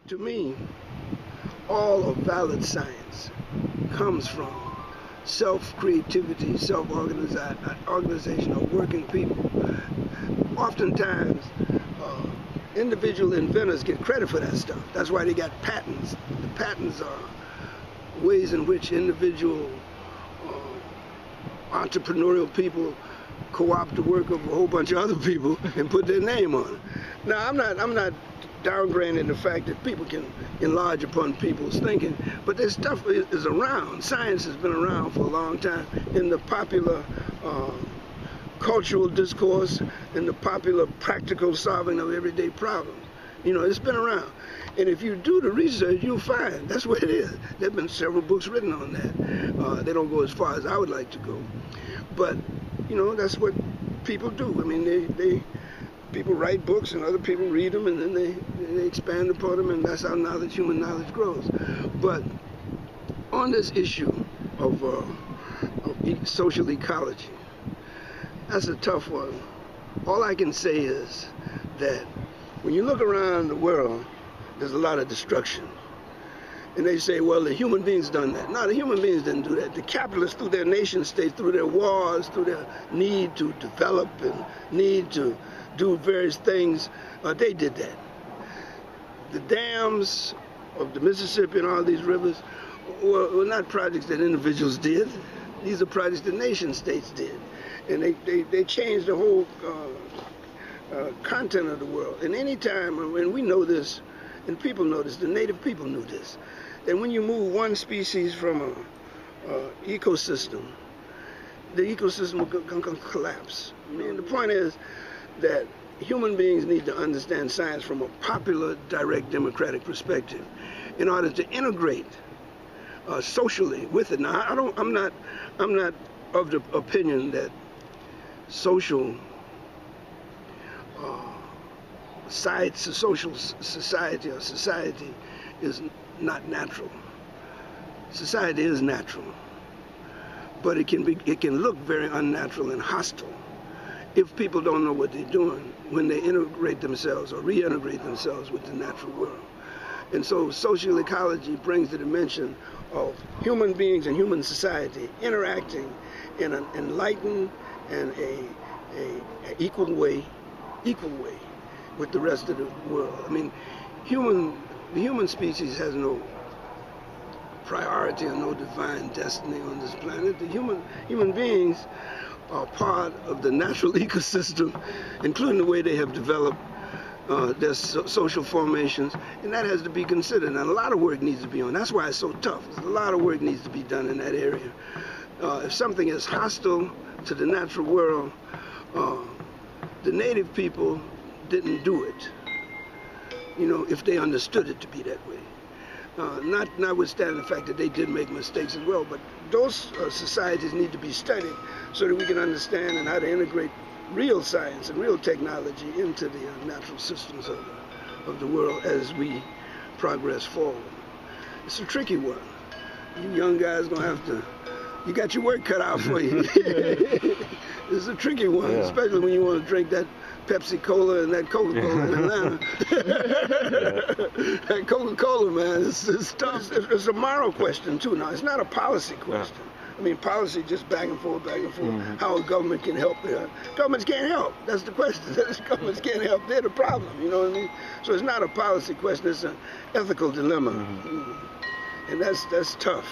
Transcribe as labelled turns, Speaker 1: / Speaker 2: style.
Speaker 1: To me, all of valid science comes from self-creativity, self-organization of working people. Oftentimes, individual inventors get credit for that stuff. That's why they got patents. The patents are ways in which individual entrepreneurial people co-opt the work of a whole bunch of other people and put their name on it. Now, I'm not downgrading the fact that people can enlarge upon people's thinking, but this stuff is around. Science has been around for a long time in the popular cultural discourse, in the popular practical solving of everyday problems. You know, it's been around. And if you do the research, you'll find that's where it is. There have been several books written on that. They don't go as far as I would like to go. But, you know, that's what people do. I mean, people write books and other people read them, and then they expand upon them, and that's how human knowledge grows. But on this issue of social ecology, that's a tough one. All I can say is that when you look around the world, there's a lot of destruction. And they say, well, the human beings done that. No, the human beings didn't do that. The capitalists, through their nation states, through their wars, through their need to develop and need to do various things, they did that. The dams of the Mississippi and all these rivers were not projects that individuals did. These are projects that nation states did. And they changed the whole content of the world. And any time, and we know this, and people know this, the native people knew this, that when you move one species from an ecosystem, the ecosystem will collapse. I mean, the point is that human beings need to understand science from a popular, direct, democratic perspective in order to integrate socially with it. Now, I'm not of the opinion that social social society or society is not natural. Society is natural, but it can look very unnatural and hostile if people don't know what they're doing when they integrate themselves or reintegrate themselves with the natural world. And so social ecology brings the dimension of human beings and human society interacting in an enlightened and a equal way with the rest of the world. I mean, the human species has no priority or no divine destiny on this planet. The human beings are part of the natural ecosystem, including the way they have developed their social formations, and that has to be considered. And a lot of work needs to be on. That's why it's so tough. A lot of work needs to be done in that area. If something is hostile to the natural world, the native people didn't do it, you know, if they understood it to be that way. Notwithstanding the fact that they did make mistakes as well, but those societies need to be studied so that we can understand and how to integrate real science and real technology into the natural systems of the world as we progress forward. It's a tricky one. You young guys gonna have to, you got your work cut out for you. It's a tricky one, yeah. Especially when you want to drink that Pepsi-Cola and that Coca-Cola in Atlanta. That Coca-Cola, man, it's tough. It's a moral question, too. Now, it's not a policy question. I mean, policy just back and forth, how a government can help. Governments can't help. That's the question. Governments can't help. They're the problem, you know what I mean? So it's not a policy question. It's an ethical dilemma. And that's tough.